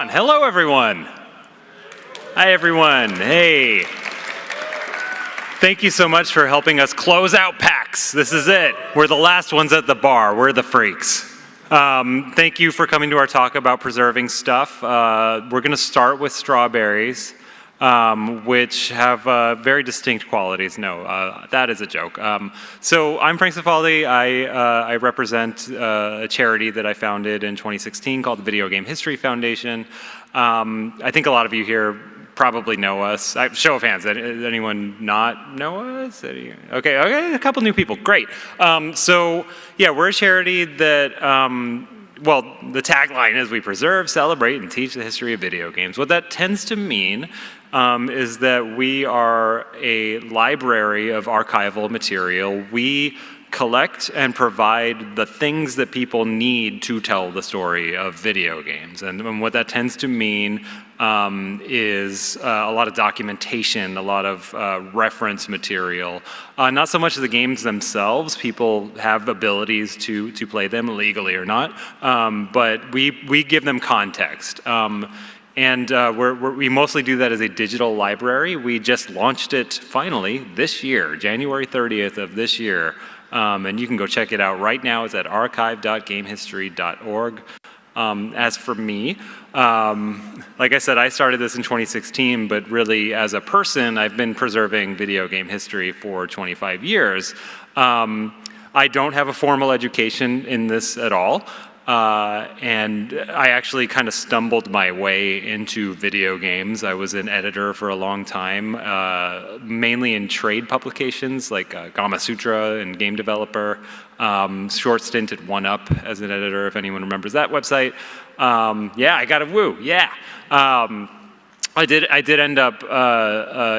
on. Hello, everyone. Hi, everyone. Hey. Thank you so much for helping us close out PAX. This is it. We're the last ones at the bar. We're the freaks. Thank you for coming to our talk about preserving stuff. We're going to start with strawberries, which have very distinct qualities. No, that is a joke. So I'm Frank Cifaldi. I represent a charity that I founded in 2016 called the Video Game History Foundation. I think a lot of you here probably know us. Show of hands, does anyone not know us? Okay, a couple new people, great. So yeah, we're a charity that, well, the tagline is we preserve, celebrate, and teach the history of video games. What that tends to mean is that we are a library of archival material. We collect and provide the things that people need to tell the story of video games. And what that tends to mean is a lot of documentation, a lot of reference material. Not so much the games themselves. People have abilities to play them legally or not, but we give them context. And we mostly do that as a digital library. We just launched it finally this year, January 30th of this year. And you can go check it out right now. It's at archive.gamehistory.org. As for me, like I said, I started this in 2016, but really as a person, I've been preserving video game history for 25 years. I don't have a formal education in this at all. And I actually kind of stumbled my way into video games. I was an editor for a long time, mainly in trade publications like Gama Sutra and Game Developer. Short stint at 1UP as an editor, if anyone remembers that website. Yeah, I got a woo, yeah. I did end up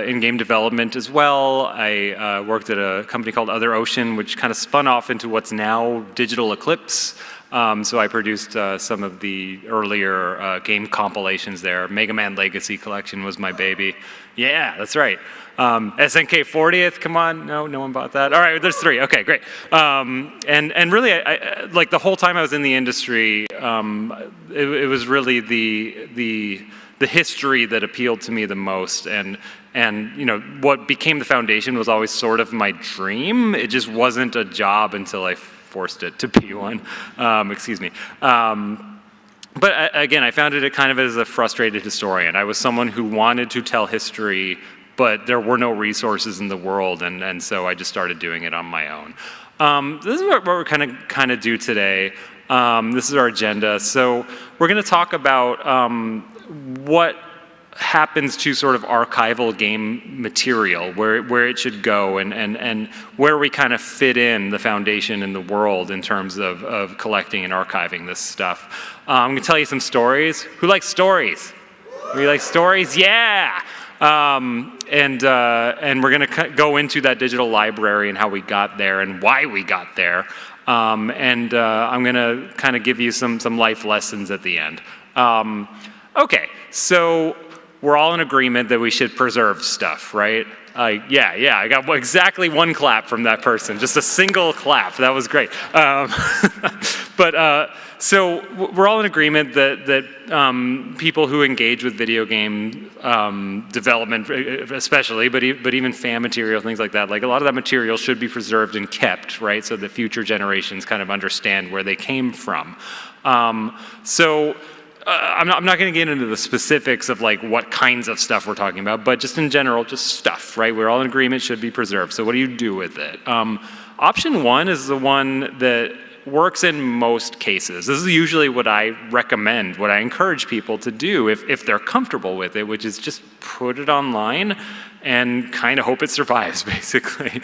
in game development as well. I worked at a company called Other Ocean, which kind of spun off into what's now Digital Eclipse. So I produced some of the earlier game compilations there. Mega Man Legacy Collection was my baby. Yeah, that's right. SNK 40th, come on, no one bought that. All right, there's 3, okay, great. And really, I like the whole time I was in the industry, it was really the history that appealed to me the most. And you know, what became the foundation was always sort of my dream. It just wasn't a job until I forced it to be one, excuse me. But again, I founded it kind of as a frustrated historian. I was someone who wanted to tell history, but there were no resources in the world, and so I just started doing it on my own. This is what we're kind of do today. This is our agenda. So we're going to talk about what happens to sort of archival game material, where it should go, and where we kind of fit in the foundation in the world in terms of collecting and archiving this stuff. I'm going to tell you some stories. Who likes stories? We like stories? Yeah! And we're going to go into that digital library and how we got there and why we got there. I'm going to kind of give you some life lessons at the end. Okay, so we're all in agreement that we should preserve stuff, right? Yeah, I got exactly one clap from that person, just a single clap. That was great. So we're all in agreement that people who engage with video game development, especially, but even fan material, things like that, like a lot of that material should be preserved and kept, right? So that future generations kind of understand where they came from. I'm not going to get into the specifics of like what kinds of stuff we're talking about, but just in general, just stuff, right? We're all in agreement should be preserved. So what do you do with it? Option 1 is the one that works in most cases. This is usually what I recommend, what I encourage people to do if they're comfortable with it, which is just put it online and kind of hope it survives, basically.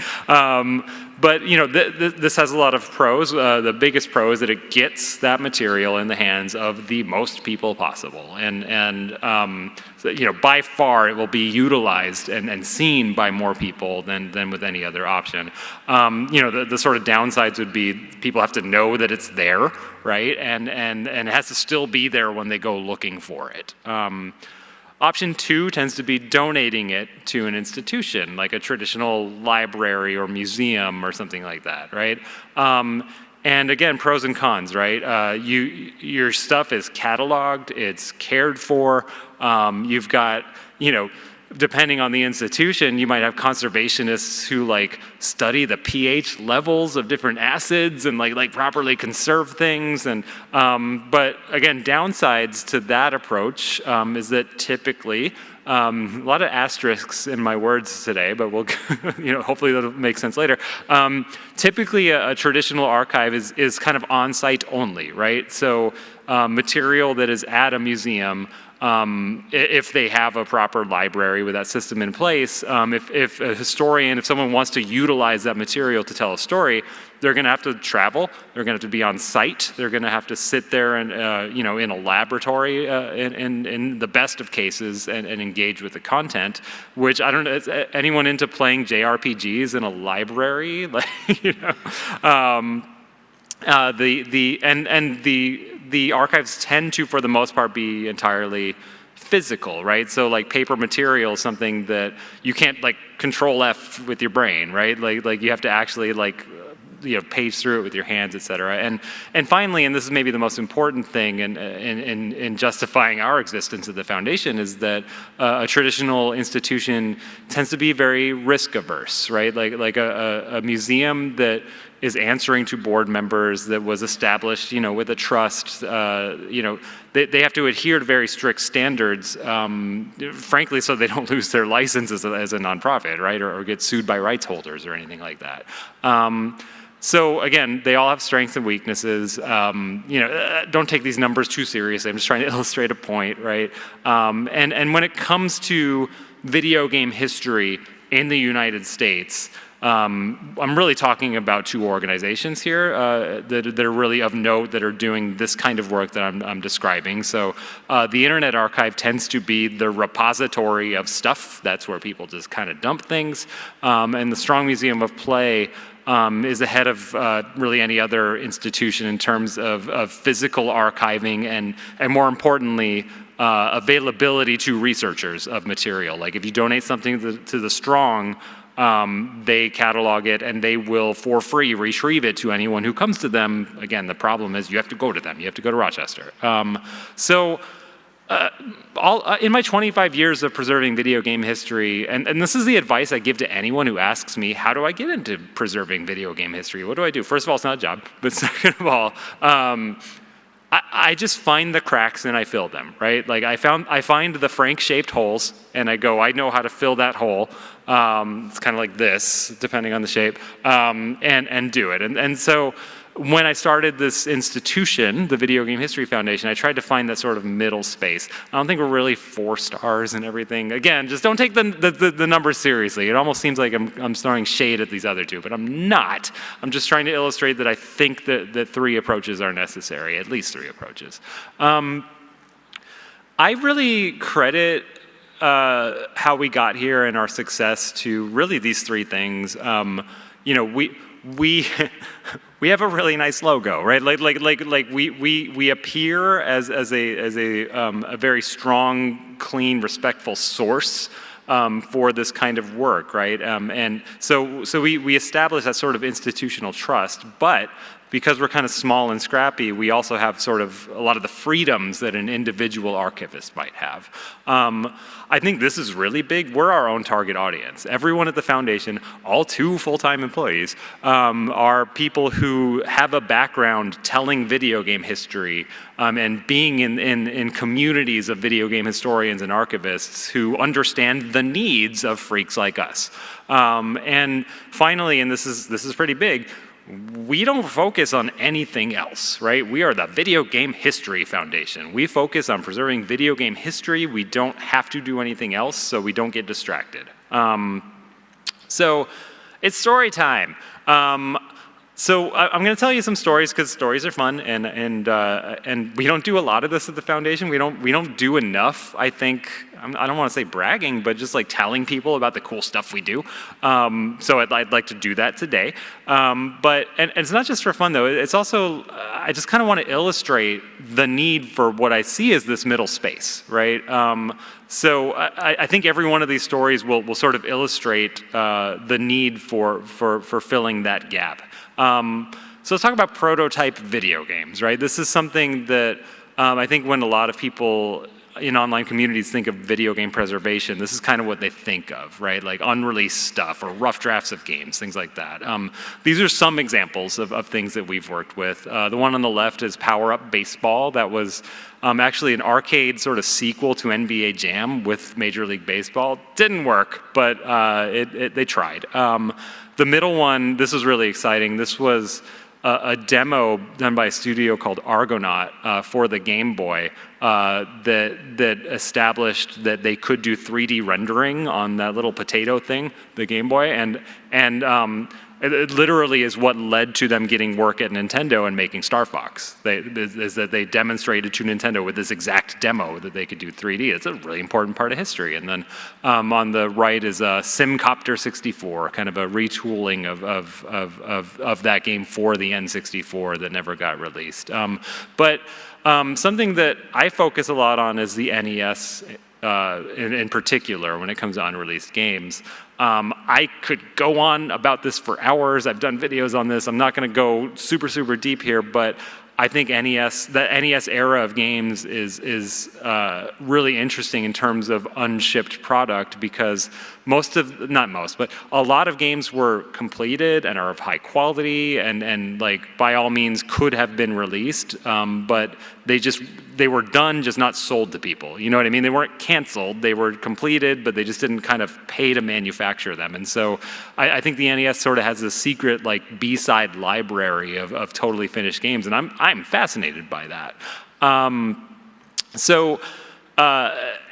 But you know, this has a lot of pros. The biggest pro is that it gets that material in the hands of the most people possible, and so, you know, by far it will be utilized and seen by more people than with any other option. You know, the sort of downsides would be people have to know that it's there, right, and it has to still be there when they go looking for it. Option 2 tends to be donating it to an institution, like a traditional library or museum or something like that, right? And again, pros and cons, right? Your stuff is cataloged, it's cared for. You've got, depending on the institution, you might have conservationists who like study the pH levels of different acids and like properly conserve things. And but again, downsides to that approach is that typically a lot of asterisks in my words today, but we'll, hopefully that'll make sense later. Typically, a traditional archive is kind of on-site only, right? So material that is at a museum, if they have a proper library with that system in place, if a historian, if someone wants to utilize that material to tell a story, they're going to have to travel. They're going to have to be on site. They're going to have to sit there and, in a laboratory in the best of cases and engage with the content. Which I don't know. Is anyone into playing JRPGs in a library? The archives tend to, for the most part, be entirely physical, right? So like paper material is something that you can't like Control F with your brain, right? Like you have to actually page through it with your hands, et cetera. And finally, and this is maybe the most important thing in justifying our existence at the foundation, is that a traditional institution tends to be very risk averse, right? Like a museum that is answering to board members, that was established, with a trust, they have to adhere to very strict standards, frankly, so they don't lose their license as a nonprofit, right? Or get sued by rights holders or anything like that. So again, they all have strengths and weaknesses. Don't take these numbers too seriously. I'm just trying to illustrate a point, right? And when it comes to video game history in the United States, I'm really talking about two organizations here that are really of note, that are doing this kind of work that I'm describing. So the Internet Archive tends to be the repository of stuff. That's where people just kind of dump things. And the Strong Museum of Play is ahead of really any other institution in terms of physical archiving and more importantly, availability to researchers of material. Like if you donate something to the Strong, they catalog it and they will, for free, retrieve it to anyone who comes to them. Again, the problem is you have to go to them. You have to go to Rochester. In my 25 years of preserving video game history, and this is the advice I give to anyone who asks me, how do I get into preserving video game history? What do I do? First of all, it's not a job. But second of all, I just find the cracks and I fill them, right? Like I find the Frank-shaped holes and I go, I know how to fill that hole. It's kind of like this, depending on the shape, and do it. And so when I started this institution, the Video Game History Foundation, I tried to find that sort of middle space. I don't think we're really 4 stars and everything. Again, just don't take the numbers seriously. It almost seems like I'm throwing shade at these other two, but I'm not. I'm just trying to illustrate that I think that 3 approaches are necessary, at least 3 approaches. I really credit how we got here and our success to really these 3 things. We have a really nice logo, right? Like we appear as a very strong, clean, respectful source for this kind of work, right? And so we establish that sort of institutional trust, but because we're kind of small and scrappy, we also have sort of a lot of the freedoms that an individual archivist might have. I think this is really big. We're our own target audience. Everyone at the foundation, all 2 full-time employees, are people who have a background telling video game history and being in communities of video game historians and archivists who understand the needs of freaks like us. And finally, and this is pretty big, we don't focus on anything else, right? We are the Video Game History Foundation. We focus on preserving video game history. We don't have to do anything else, so we don't get distracted. So it's story time. So I'm going to tell you some stories because stories are fun, and we don't do a lot of this at the foundation. We don't do enough, I think. I don't want to say bragging, but just like telling people about the cool stuff we do. So I'd like to do that today. But it's not just for fun though. It's also I just kind of want to illustrate the need for what I see as this middle space, right? So I think every one of these stories will sort of illustrate the need for filling that gap. So let's talk about prototype video games, right? This is something that I think when a lot of people in online communities think of video game preservation, this is kind of what they think of, right? Like unreleased stuff or rough drafts of games, things like that. These are some examples of things that we've worked with. The one on the left is Power Up Baseball. That was actually an arcade sort of sequel to NBA Jam with Major League Baseball. Didn't work, but they tried. The middle one, this was really exciting. This was a demo done by a studio called Argonaut for the Game Boy that established that they could do 3D rendering on that little potato thing, the Game Boy, and it literally is what led to them getting work at Nintendo and making Star Fox. Is that they demonstrated to Nintendo with this exact demo that they could do 3D. It's a really important part of history. And then on the right is Simcopter 64, kind of a retooling of that game for the N64 that never got released. But something that I focus a lot on is the NES in particular when it comes to unreleased games. I could go on about this for hours. I've done videos on this. I'm not going to go super deep here, but I think the NES era of games is really interesting in terms of unshipped product, because not most, but a lot of games were completed and are of high quality and like by all means could have been released, but they were done, just not sold to people. You know what I mean? They weren't canceled. They were completed, but they just didn't kind of pay to manufacture them. And so I think the NES sort of has a secret like B-side library of totally finished games, and I'm fascinated by that.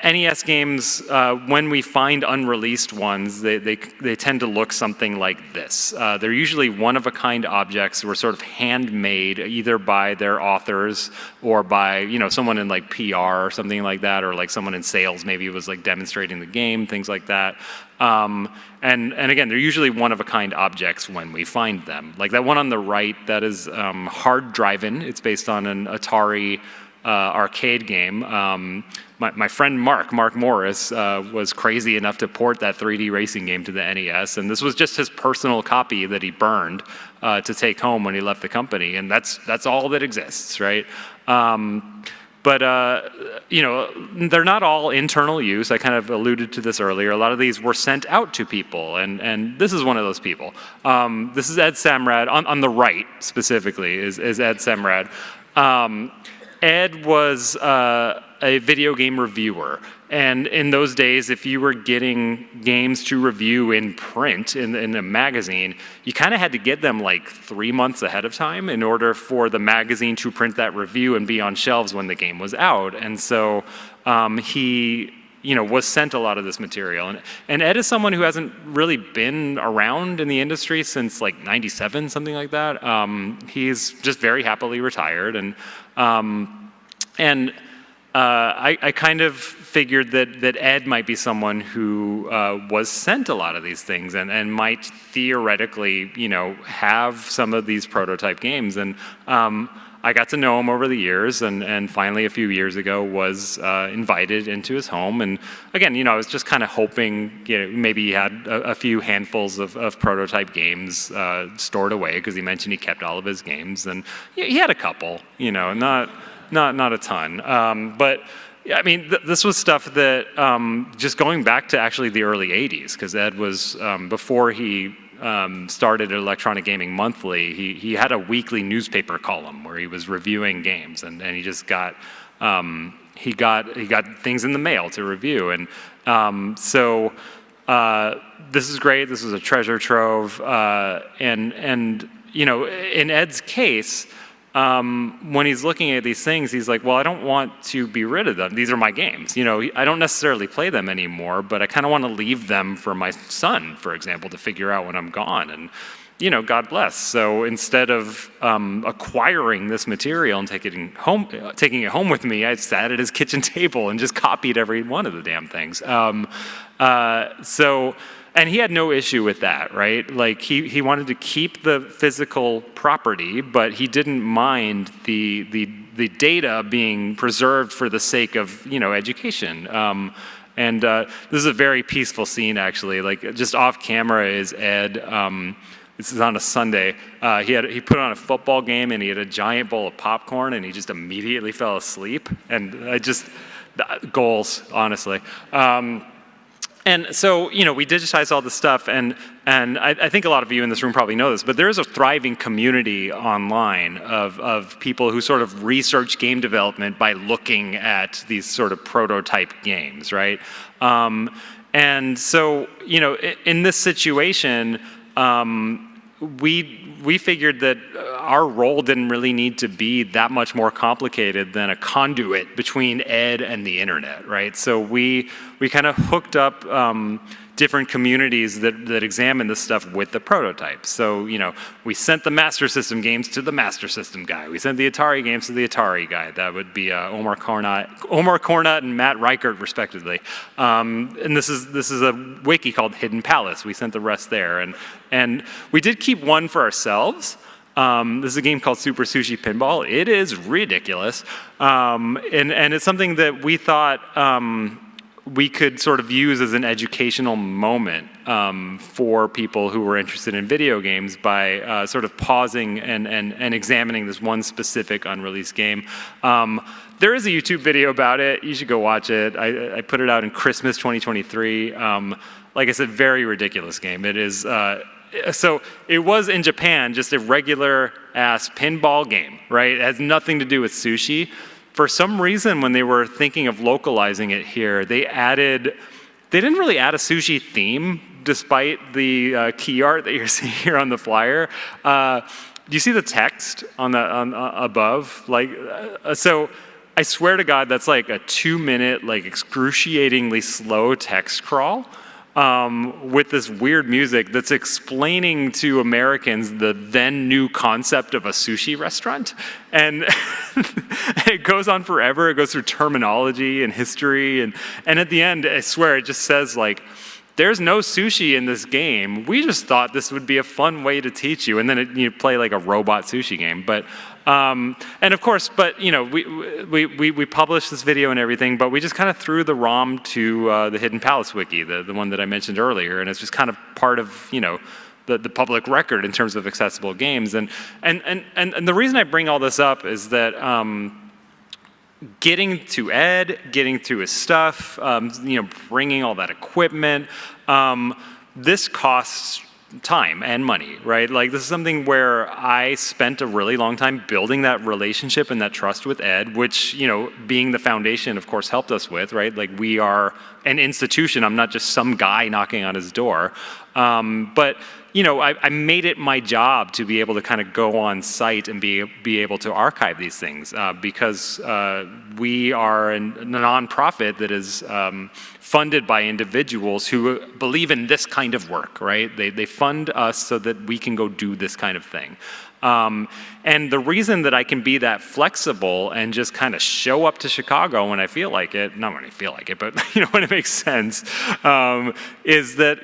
NES games, when we find unreleased ones, they tend to look something like this. They're usually one-of-a-kind objects that were sort of handmade either by their authors or by someone in like PR or something like that, or like someone in sales maybe was like demonstrating the game, things like that. And again, they're usually one-of-a-kind objects when we find them. Like that one on the right, that is Hard Drivin'. It's based on an Atari arcade game. My friend Mark Morris was crazy enough to port that 3D racing game to the NES, and this was just his personal copy that he burned to take home when he left the company, and that's all that exists, right? But they're not all internal use. I kind of alluded to this earlier. A lot of these were sent out to people, and this is one of those people. This is Ed Samrad. On the right, specifically, is Ed Samrad. Ed was a video game reviewer, and in those days, if you were getting games to review in print in a magazine, you kind of had to get them like 3 months ahead of time in order for the magazine to print that review and be on shelves when the game was out. And so he was sent a lot of this material. And Ed is someone who hasn't really been around in the industry since like 97, something like that. He's just very happily retired, and I kind of figured that Ed might be someone who was sent a lot of these things and might theoretically, have some of these prototype games. And I got to know him over the years, and finally a few years ago was invited into his home. And again, I was just kind of hoping, maybe he had a few handfuls of prototype games stored away, because he mentioned he kept all of his games, and he had a couple, not a ton. But I mean, this was stuff that just going back to actually the early 80s, because Ed was, before he started Electronic Gaming Monthly, he had a weekly newspaper column where he was reviewing games, and he just got he got things in the mail to review. And so this is great. This is a treasure trove. And in Ed's case, when he's looking at these things, he's like, well, I don't want to be rid of them. These are my games. I don't necessarily play them anymore, but I kind of want to leave them for my son, for example, to figure out when I'm gone. And, God bless. So instead of acquiring this material and taking it home with me, I sat at his kitchen table and just copied every one of the damn things. And he had no issue with that, right? Like he wanted to keep the physical property, but he didn't mind the data being preserved for the sake of education. This is a very peaceful scene, actually. Like just off camera is Ed this is on a Sunday. He put on a football game and he had a giant bowl of popcorn and he just immediately fell asleep. And goals, honestly. And so, we digitized all this stuff, and I think a lot of you in this room probably know this, but there is a thriving community online of people who sort of research game development by looking at these sort of prototype games, right? And so, in this situation, we figured that our role didn't really need to be that much more complicated than a conduit between ed and the internet, right? So we kind of hooked up different communities that examine this stuff with the prototypes. So, we sent the Master System games to the Master System guy. We sent the Atari games to the Atari guy. That would be Omar Cornut and Matt Reichert, respectively. And this is a wiki called Hidden Palace. We sent the rest there. And we did keep one for ourselves. This is a game called Super Sushi Pinball. It is ridiculous. And it's something that we thought we could sort of use as an educational moment for people who were interested in video games by sort of pausing and examining this one specific unreleased game. There is a YouTube video about it. You should go watch it. I put it out in Christmas 2023. Like I said, very ridiculous game. It is. So it was in Japan just a regular ass pinball game, right? It has nothing to do with sushi. For some reason, when they were thinking of localizing it here, they didn't really add a sushi theme, despite the key art that you're seeing here on the flyer. Do you see the text on above? So I swear to God, that's like a 2-minute, excruciatingly slow text crawl. With this weird music that's explaining to Americans the then new concept of a sushi restaurant. And it goes on forever. It goes through terminology and history. And at the end, I swear, it just says, there's no sushi in this game. We just thought this would be a fun way to teach you. And then you play like a robot sushi game. But and of course, we published this video and everything, but we just kind of threw the ROM to the Hidden Palace wiki, the one that I mentioned earlier, and it's just kind of part of the public record in terms of accessible games. And the reason I bring all this up is that getting to Ed, getting to his stuff, bringing all that equipment, this costs time and money, right? This is something where I spent a really long time building that relationship and that trust with Ed, which, being the foundation, of course, helped us with, right? We are an institution. I'm not just some guy knocking on his door. But I made it my job to be able to kind of go on site and be able to archive these things because we are a nonprofit that is funded by individuals who believe in this kind of work, right? They fund us so that we can go do this kind of thing. And the reason that I can be that flexible and just kind of show up to Chicago when I feel like it, not when I feel like it, but when it makes sense, is that,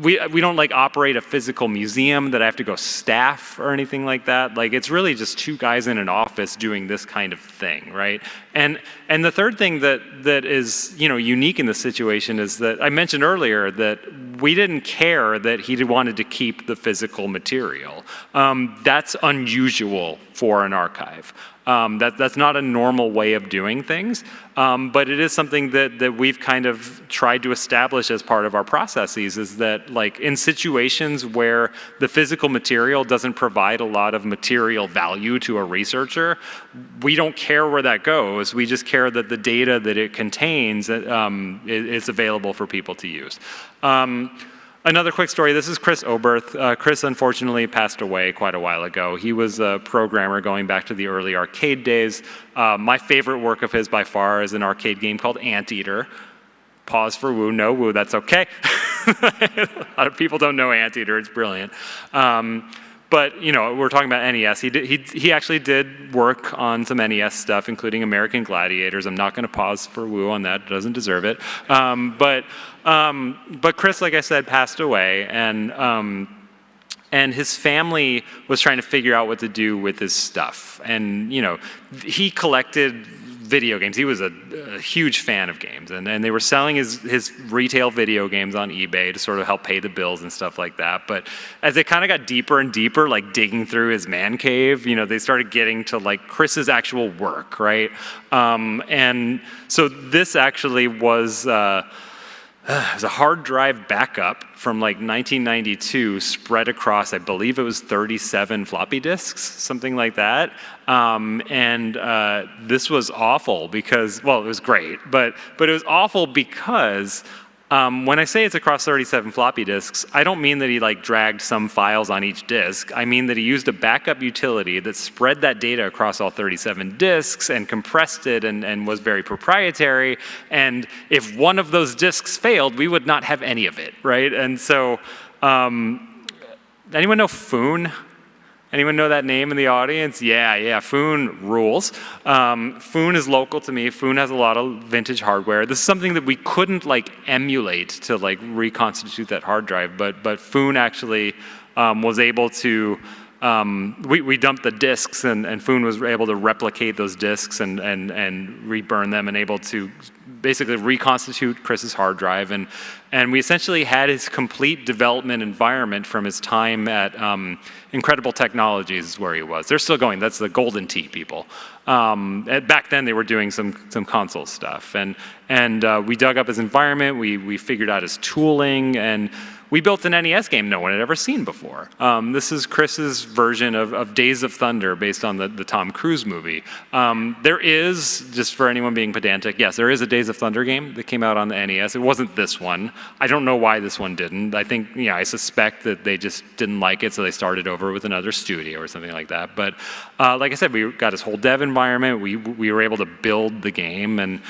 we don't operate a physical museum that I have to go staff or anything like that. It's really just two guys in an office doing this kind of thing, right? And the third thing that is unique in this situation is that I mentioned earlier that we didn't care that he wanted to keep the physical material. That's unusual for an archive. That's not a normal way of doing things, but it is something that we've kind of tried to establish as part of our processes, is that in situations where the physical material doesn't provide a lot of material value to a researcher, we don't care where that goes. We just care that the data that it contains is available for people to use. Another quick story, this is Chris Oberth. Chris unfortunately passed away quite a while ago. He was a programmer going back to the early arcade days. My favorite work of his by far is an arcade game called Anteater. Pause for woo, no woo, that's okay. A lot of people don't know Anteater, it's brilliant. But we're talking about NES. He actually did work on some NES stuff, including American Gladiators. I'm not going to pause for woo on that; doesn't deserve it. But Chris, like I said, passed away, and his family was trying to figure out what to do with his stuff. And he collected video games. He was a huge fan of games, and they were selling his retail video games on eBay to sort of help pay the bills and stuff like that. But as they kind of got deeper and deeper, like digging through his man cave, they started getting to like Chris's actual work, right? And so this actually was it was a hard drive backup from like 1992 spread across, I believe it was 37 floppy disks, something like that. This was awful because, well, it was great, but it was awful because when I say it's across 37 floppy disks, I don't mean that he like dragged some files on each disk. I mean that he used a backup utility that spread that data across all 37 disks and compressed it and was very proprietary. And if one of those disks failed, we would not have any of it, right? And so, anyone know Foon? Anyone know that name in the audience? Yeah, Foon rules. Foon is local to me. Foon has a lot of vintage hardware. This is something that we couldn't like emulate to like reconstitute that hard drive, but Foon actually was able to, we dumped the disks and Foon was able to replicate those disks and reburn them and able to basically reconstitute Chris's hard drive. And we essentially had his complete development environment from his time at Incredible Technologies is where he was. They're still going. That's the Golden Tee people. Back then they were doing some console stuff. And we dug up his environment. We figured out his tooling, and we built an NES game no one had ever seen before. This is Chris's version of Days of Thunder based on the Tom Cruise movie. There is, just for anyone being pedantic, yes, there is a Days of Thunder game that came out on the NES. It wasn't this one. I don't know why this one didn't. I think, I suspect that they just didn't like it, so they started over with another studio or something like that. But like I said, we got his whole dev environment. We were able to build the game, and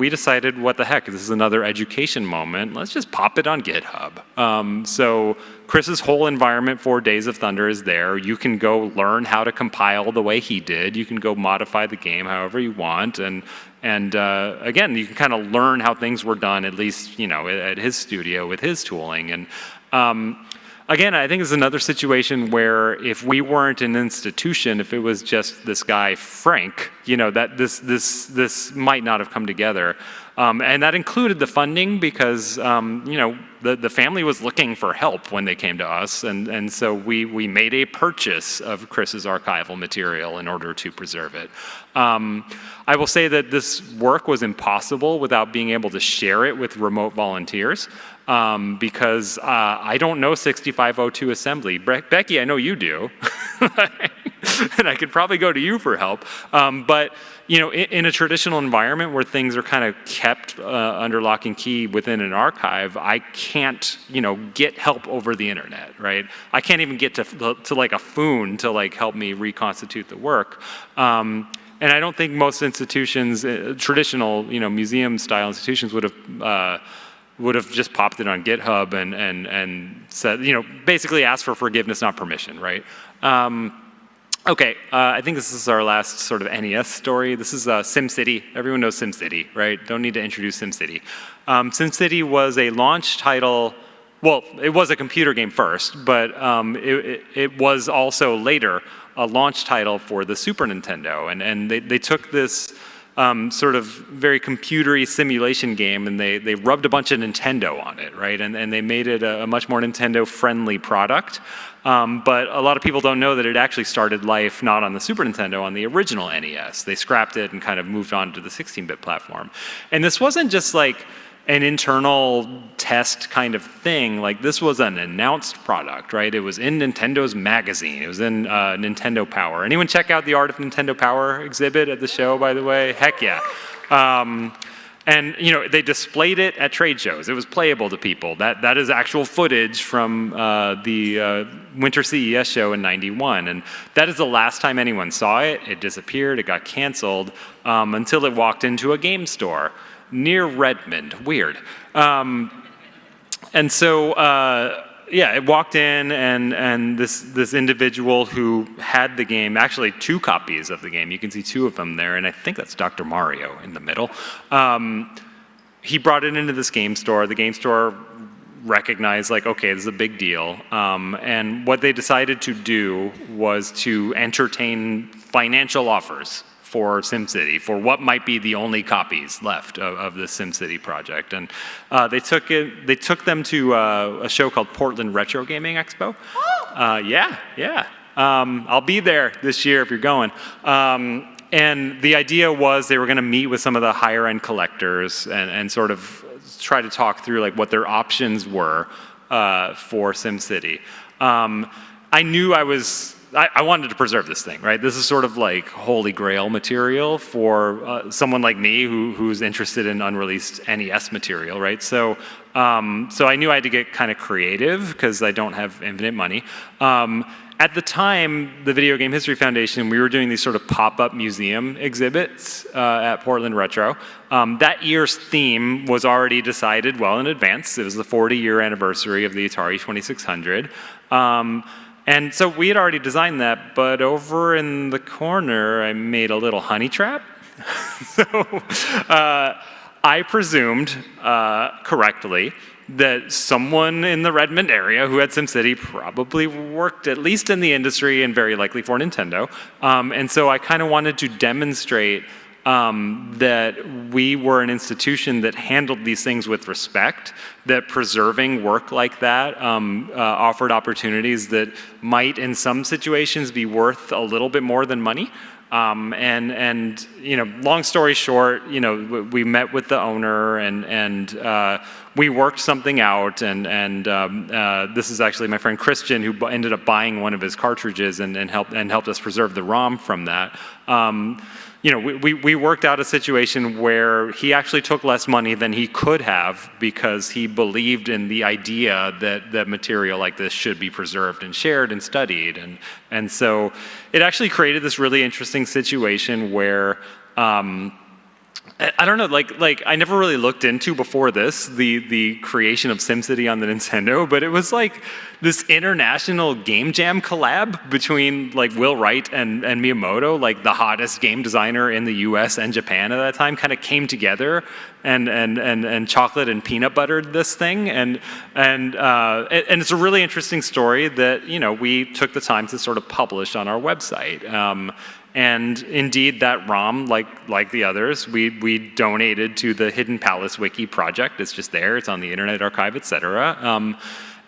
we decided, what the heck, this is another education moment. Let's just pop it on GitHub. So Chris's whole environment for Days of Thunder is there. You can go learn how to compile the way he did. You can go modify the game however you want. And again, you can kind of learn how things were done, at least, at his studio with his tooling. And again, I think it's another situation where if we weren't an institution, if it was just this guy, Frank, that this might not have come together. And that included the funding because, the family was looking for help when they came to us. And so we made a purchase of Chris's archival material in order to preserve it. I will say that this work was impossible without being able to share it with remote volunteers. Because I don't know 6502 assembly. Becky, I know you do. And I could probably go to you for help. But in a traditional environment where things are kind of kept under lock and key within an archive, I can't, get help over the internet, right? I can't even get to like a Foon to like help me reconstitute the work. And I don't think most institutions, traditional, museum-style institutions would have just popped it on GitHub and said, basically asked for forgiveness, not permission, right? Okay, I think this is our last sort of NES story. This is SimCity. Everyone knows SimCity, right? Don't need to introduce SimCity. SimCity was a launch title. Well, it was a computer game first, but it was also later a launch title for the Super Nintendo. And they took this sort of very computery simulation game, and they rubbed a bunch of Nintendo on it, right? And they made it a much more Nintendo-friendly product. But a lot of people don't know that it actually started life not on the Super Nintendo, on the original NES. They scrapped it and kind of moved on to the 16-bit platform. And this wasn't just like an internal test kind of thing. Like, this was an announced product, right? It was in Nintendo's magazine. It was in Nintendo Power. Anyone check out the Art of Nintendo Power exhibit at the show, by the way? Heck yeah. And they displayed it at trade shows. It was playable to people. That is actual footage from the Winter CES show in '91. And that is the last time anyone saw it. It disappeared. It got canceled until it walked into a game store near Redmond. Weird. And so, it walked in, and this individual who had the game, actually 2 copies of the game, you can see 2 of them there, and I think that's Dr. Mario in the middle. He brought it into this game store. The game store recognized, like, okay, this is a big deal. And what they decided to do was to entertain financial offers for SimCity, for what might be the only copies left of the SimCity project. And they took them to a show called Portland Retro Gaming Expo. Yeah. I'll be there this year if you're going. And the idea was they were going to meet with some of the higher end collectors and sort of try to talk through like what their options were for SimCity. I knew I wanted to preserve this thing, right? This is sort of like holy grail material for someone like me who's interested in unreleased NES material, right? So I knew I had to get kind of creative because I don't have infinite money. At the time, the Video Game History Foundation, we were doing these sort of pop-up museum exhibits at Portland Retro. That year's theme was already decided well in advance. It was the 40-year anniversary of the Atari 2600. And so we had already designed that, but over in the corner, I made a little honey trap. So I presumed correctly that someone in the Redmond area who had SimCity probably worked at least in the industry and very likely for Nintendo. And so I kind of wanted to demonstrate that we were an institution that handled these things with respect, that preserving work like that offered opportunities that might in some situations be worth a little bit more than money. And you know, long story short, you know, we met with the owner and we worked something out. And this is actually my friend Christian who ended up buying one of his cartridges and helped us preserve the ROM from that. You know, we worked out a situation where he actually took less money than he could have because he believed in the idea that material like this should be preserved and shared and studied. And so it actually created this really interesting situation where I don't know, like I never really looked into before this the creation of SimCity on the Nintendo, but it was like this international game jam collab between like Will Wright and Miyamoto, like the hottest game designer in the US and Japan at that time, kind of came together and chocolate and peanut buttered this thing, and it's a really interesting story that, you know, we took the time to sort of publish on our website. And indeed, that ROM, like the others, we donated to the Hidden Palace Wiki project. It's just there. It's on the Internet Archive, etc.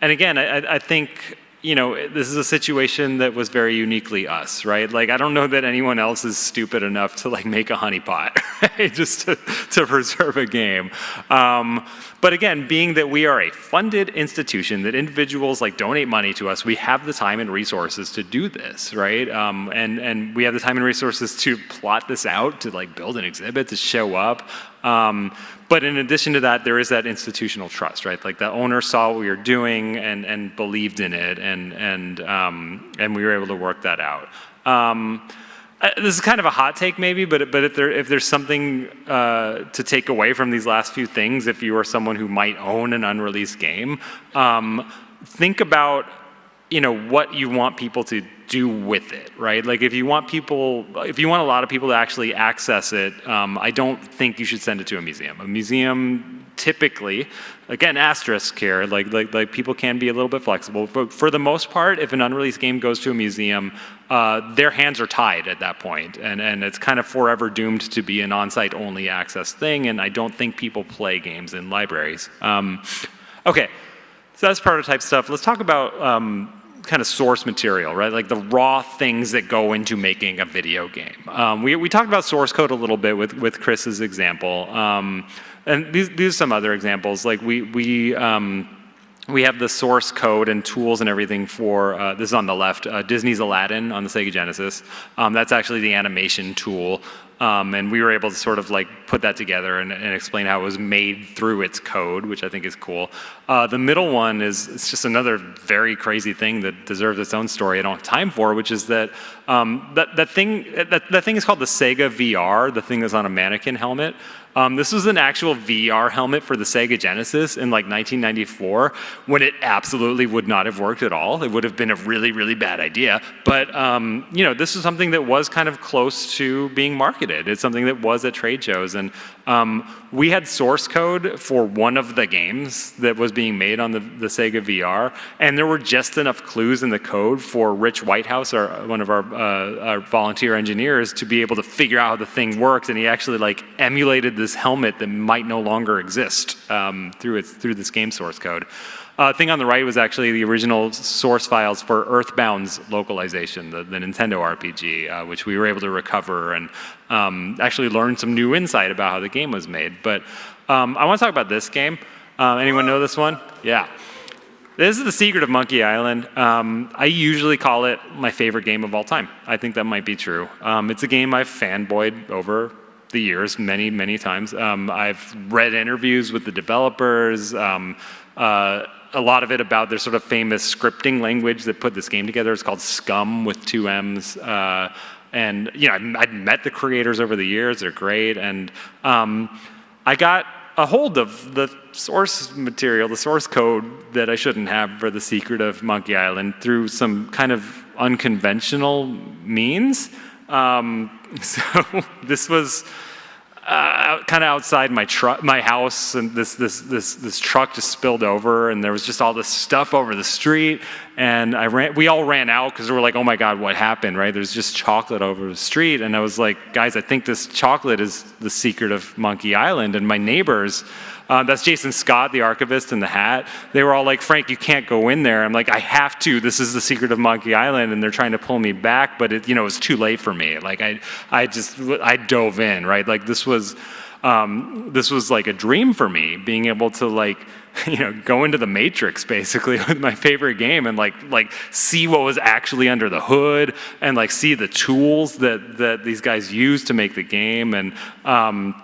And again, I think, you know, this is a situation that was very uniquely us, right? Like, I don't know that anyone else is stupid enough to like make a honeypot, right? Just to preserve a game. But again, being that we are a funded institution, that individuals like donate money to us, we have the time and resources to do this, right? And we have the time and resources to plot this out, to like build an exhibit, to show up. But in addition to that, there is that institutional trust, right? Like the owner saw what we were doing and believed in it, and we were able to work that out. This is kind of a hot take maybe, but if there's something to take away from these last few things, if you are someone who might own an unreleased game, think about, you know, what you want people to do with it, right? Like if you want a lot of people to actually access it, I don't think you should send it to a museum. A museum typically, again, asterisk here, like people can be a little bit flexible, but for the most part, if an unreleased game goes to a museum, their hands are tied at that point, and it's kind of forever doomed to be an on-site only access thing, and I don't think people play games in libraries. Okay, so that's prototype stuff. Let's talk about kind of source material, right? Like the raw things that go into making a video game. We talked about source code a little bit with Chris's example. And these are some other examples. Like we have the source code and tools and everything for, this is on the left, Disney's Aladdin on the Sega Genesis. That's actually the animation tool. And we were able to sort of like put that together and explain how it was made through its code, which I think is cool. The middle one it's just another very crazy thing that deserves its own story I don't have time for, which is that that thing is called the Sega VR, the thing that's on a mannequin helmet. This was an actual VR helmet for the Sega Genesis in like 1994 when it absolutely would not have worked at all. It would have been a really, really bad idea. But you know, this is something that was kind of close to being marketed. promoted. It's something that was at trade shows. And we had source code for one of the games that was being made on the Sega VR, and there were just enough clues in the code for Rich Whitehouse, one of our volunteer engineers, to be able to figure out how the thing works. And he actually like emulated this helmet that might no longer exist through this game source code. Thing on the right was actually the original source files for Earthbound's localization, the Nintendo RPG, which we were able to recover and actually learn some new insight about how the game was made. But I want to talk about this game. Anyone know this one? Yeah. This is The Secret of Monkey Island. I usually call it my favorite game of all time. I think that might be true. It's a game I've fanboyed over the years many, many times. I've read interviews with the developers, a lot of it about their sort of famous scripting language that put this game together. It's called Scum with 2 M's. And you know, I'd met the creators over the years. They're great. And I got a hold of the source material, the source code that I shouldn't have for The Secret of Monkey Island through some kind of unconventional means. So this was kind of outside my house, and this truck just spilled over, and there was just all this stuff over the street, and we all ran out because we were like, oh my God, what happened, right? There's just chocolate over the street, and I was like, guys, I think this chocolate is the secret of Monkey Island. And my neighbors, that's Jason Scott, the archivist in the hat, they were all like, Frank, you can't go in there. I'm like, I have to. This is the secret of Monkey Island, and they're trying to pull me back, but it was too late for me. Like I dove in, right? Like this was like a dream for me, being able to like, go into the Matrix basically with my favorite game and like see what was actually under the hood and like see the tools that these guys use to make the game. And I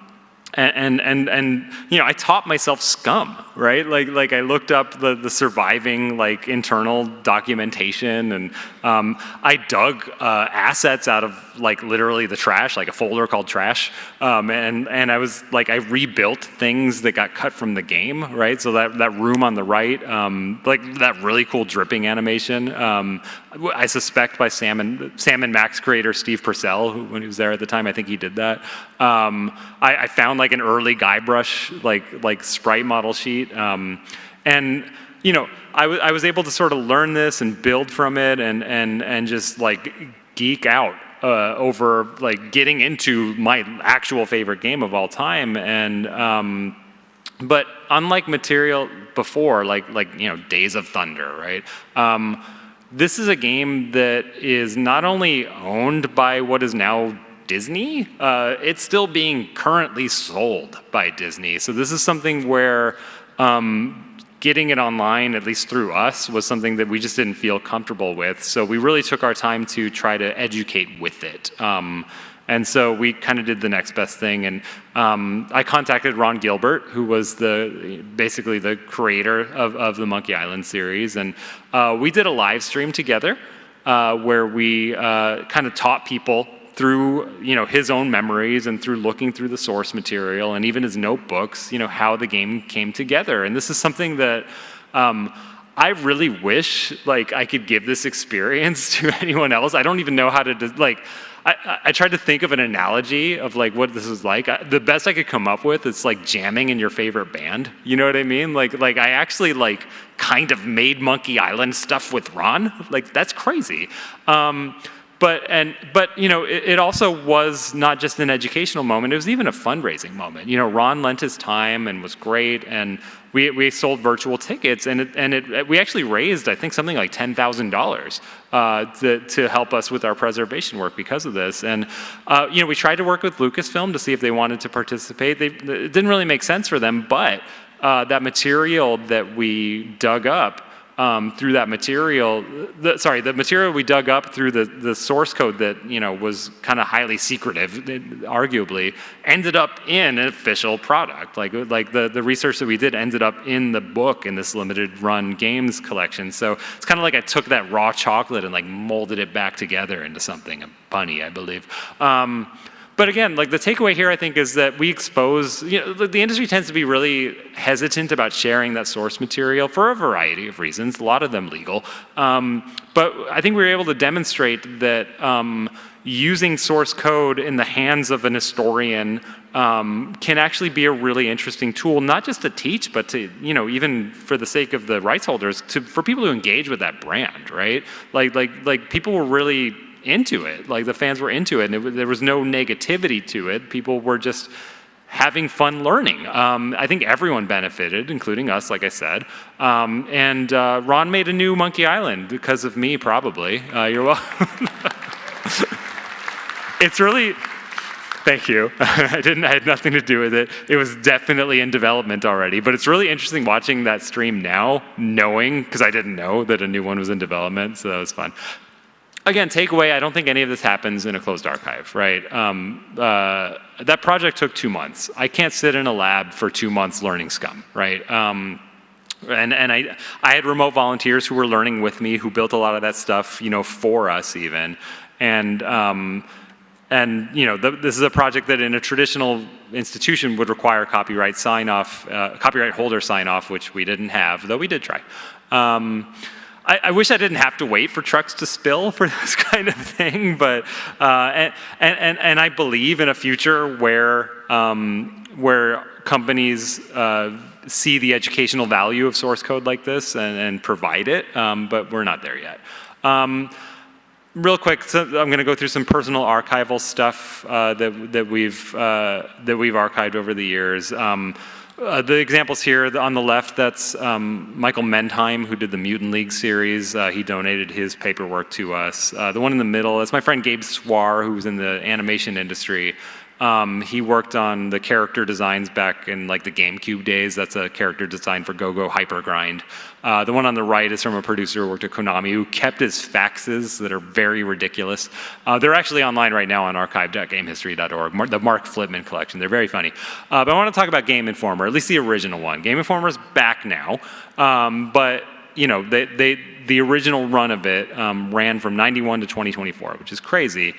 taught myself Scum, right? Like I looked up the surviving like internal documentation, and I dug assets out of like literally the trash, like a folder called trash, and I was like, I rebuilt things that got cut from the game, right? So that room on the right, like that really cool dripping animation, I suspect by Sam and Max creator Steve Purcell, when he was there at the time, I think he did that. I found like an early Guybrush like sprite model sheet, and I was able to sort of learn this and build from it and just like geek out over like getting into my actual favorite game of all time. And but unlike material before, like Days of Thunder, right? This is a game that is not only owned by what is now Disney, it's still being currently sold by Disney. So this is something where getting it online, at least through us, was something that we just didn't feel comfortable with. So we really took our time to try to educate with it. And so we kind of did the next best thing. And I contacted Ron Gilbert, who was basically the creator of the Monkey Island series. And we did a live stream together where we kind of taught people through his own memories and through looking through the source material and even his notebooks, how the game came together. And this is something that I really wish like I could give this experience to anyone else. I don't even know how to I tried to think of an analogy of like what this is like. The best I could come up with is like jamming in your favorite band. You know what I mean? Like I actually like kind of made Monkey Island stuff with Ron. Like that's crazy. But it also was not just an educational moment. It was even a fundraising moment. Ron lent his time and was great, and we sold virtual tickets, and we actually raised, I think, something like $10,000 to help us with our preservation work because of this. And we tried to work with Lucasfilm to see if they wanted to participate. It didn't really make sense for them, but that material that we dug up. Through that material, the material we dug up through the source code that was kind of highly secretive, arguably, ended up in an official product. Like the research that we did ended up in the book in this limited run games collection. So it's kind of like I took that raw chocolate and like molded it back together into something, a bunny, I believe. But again, like the takeaway here, I think, is that we expose, the industry tends to be really hesitant about sharing that source material for a variety of reasons, a lot of them legal. But I think we were able to demonstrate that using source code in the hands of an historian can actually be a really interesting tool, not just to teach, but to, even for the sake of the rights holders, for people to engage with that brand, right? Like people were really into it. Like the fans were into it, and there was no negativity to it. People were just having fun learning. I think everyone benefited, including us, like I said. And Ron made a new Monkey Island because of me, probably. You're welcome. It's really, thank you. I had nothing to do with it. It was definitely in development already, but it's really interesting watching that stream now, knowing, because I didn't know that a new one was in development, so that was fun. Again, takeaway, I don't think any of this happens in a closed archive, right? That project took 2 months. I can't sit in a lab for 2 months learning Scum, right? And I had remote volunteers who were learning with me, who built a lot of that stuff, for us even. And this is a project that in a traditional institution would require copyright sign-off, copyright holder sign-off, which we didn't have, though we did try. I wish I didn't have to wait for trucks to spill for this kind of thing, but and I believe in a future where companies see the educational value of source code like this and provide it, but we're not there yet. Real quick, so I'm going to go through some personal archival stuff that we've archived over the years. The examples here on the left, that's Michael Mendheim, who did the Mutant League series. He donated his paperwork to us. The one in the middle, that's my friend Gabe Swar, who was in the animation industry. He worked on the character designs back in like the GameCube days. That's a character design for Go-Go Hypergrind. The one on the right is from a producer who worked at Konami, who kept his faxes that are very ridiculous. They're actually online right now on archive.gamehistory.org, the Mark Flipman collection. They're very funny. But I want to talk about Game Informer, at least the original one. Game Informer's back now, but the original run of it ran from 91 to 2024, which is crazy.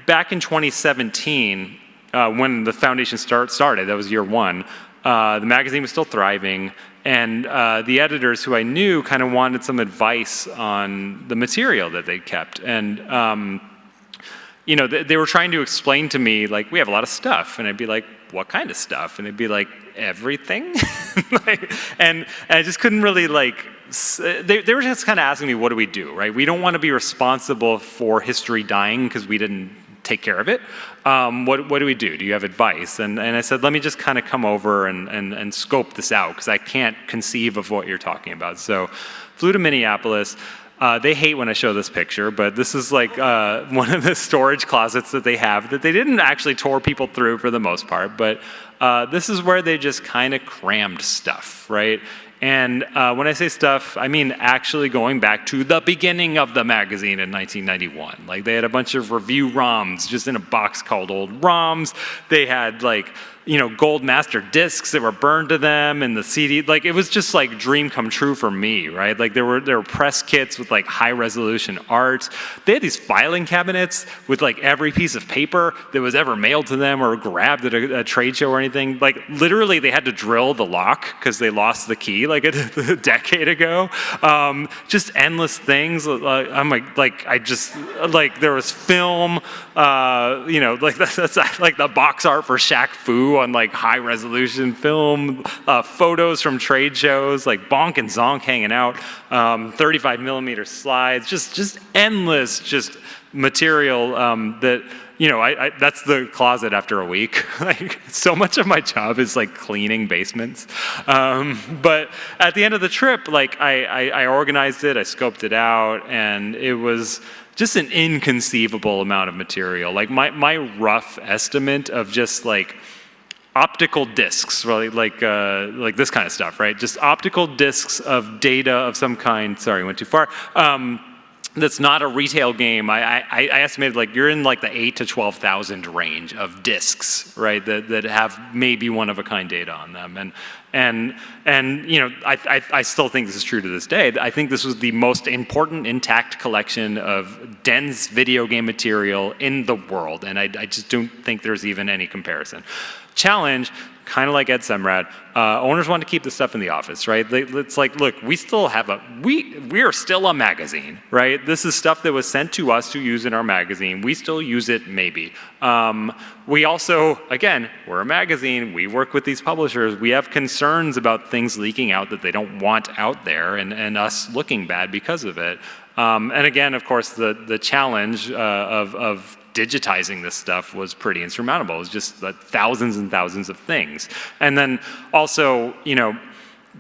Back in 2017, when the foundation started, that was year one, the magazine was still thriving, and the editors who I knew kind of wanted some advice on the material that they kept. And they were trying to explain to me, like, we have a lot of stuff, and I'd be like, what kind of stuff? And they'd be like, everything? and I just couldn't really they were just kind of asking me, what do we do, right? We don't want to be responsible for history dying because we didn't take care of it. What do we do? Do you have advice? And I said, let me just kind of come over and scope this out because I can't conceive of what you're talking about. So flew to Minneapolis. They hate when I show this picture, but this is like one of the storage closets that they have that they didn't actually tour people through for the most part, but this is where they just kind of crammed stuff, right? And when I say stuff, I mean actually going back to the beginning of the magazine in 1991. Like they had a bunch of review ROMs just in a box called Old ROMs. They had gold master discs that were burned to them and the CD. Like it was just like dream come true for me, right? Like there were press kits with like high resolution art. They had these filing cabinets with like every piece of paper that was ever mailed to them or grabbed at a trade show or anything. Like literally they had to drill the lock because they lost the key like a decade ago. Just endless things. I'm like there was film, that's like the box art for Shaq Fu on like high resolution film, photos from trade shows, like Bonk and Zonk hanging out, 35 millimeter slides, just endless material that, that's the closet after a week. Like so much of my job is like cleaning basements. But at the end of the trip, like I organized it, I scoped it out, and it was just an inconceivable amount of material. Like my rough estimate of just like optical discs, really, like this kind of stuff, right? Just optical discs of data of some kind. Sorry, went too far. that's not a retail game, I estimated like you're in like the 8 to 12,000 range of discs, right? That have maybe one-of-a-kind data on them, and you know, I still think this is true to this day. I think this was the most important intact collection of dense video game material in the world, and I just don't think there's even any comparison. Challenge. Kind of like Ed Semrad, owners want to keep the stuff in the office, right? It's like, look, we still have we are still a magazine, right? This is stuff that was sent to us to use in our magazine. We still use it, maybe. We also, again, we're a magazine. We work with these publishers. We have concerns about things leaking out that they don't want out there, and us looking bad because of it. And again, of course, the challenge of digitizing this stuff was pretty insurmountable. It was just thousands and thousands of things. And then also, you know,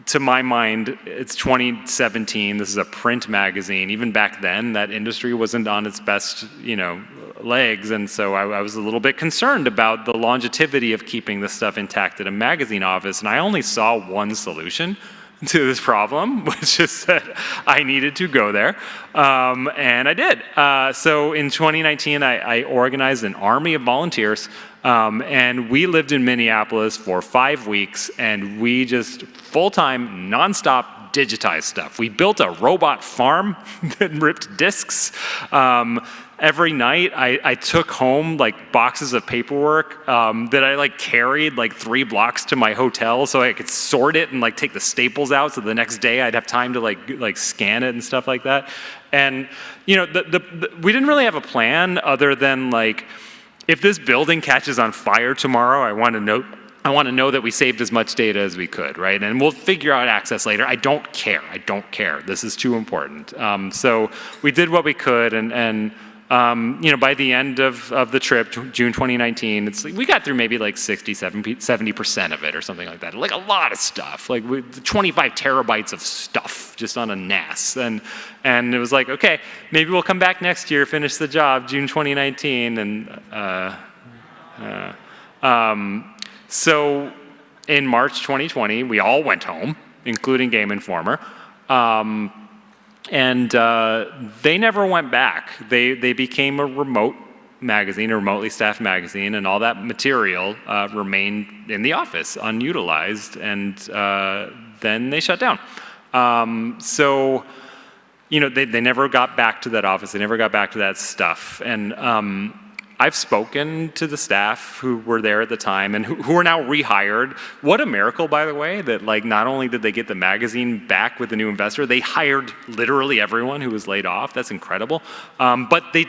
to my mind, it's 2017. This is a print magazine. Even back then, that industry wasn't on its best, you know, legs. And so I was a little bit concerned about the longevity of keeping this stuff intact at a magazine office. And I only saw one solution to this problem, which is that I needed to go there, and I did. So in 2019, I organized an army of volunteers, and we lived in Minneapolis for 5 weeks, and we just full-time, nonstop digitized stuff. We built a robot farm that ripped discs. Every night I took home like boxes of paperwork that I like carried like 3 blocks to my hotel so I could sort it and like take the staples out so the next day I'd have time to like scan it and stuff like that. And you know, we didn't really have a plan other than like, if this building catches on fire tomorrow, I want to know that we saved as much data as we could, right? And we'll figure out access later. I don't care. This is too important. So we did what we could, and you know, by the end of the trip, June 2019, it's like we got through maybe like 70% of it or something like that. Like a lot of stuff, like 25 terabytes of stuff just on a NAS. And it was like, okay, maybe we'll come back next year, finish the job, June 2019. And so in March 2020, we all went home, including Game Informer. And they never went back. They became a remote magazine, a remotely staffed magazine, and all that material remained in the office, unutilized, and then they shut down. So, you know, they never got back to that office. They never got back to that stuff. And I've spoken to the staff who were there at the time and who are now rehired. What a miracle, by the way, that like not only did they get the magazine back with the new investor, they hired literally everyone who was laid off. That's incredible. But they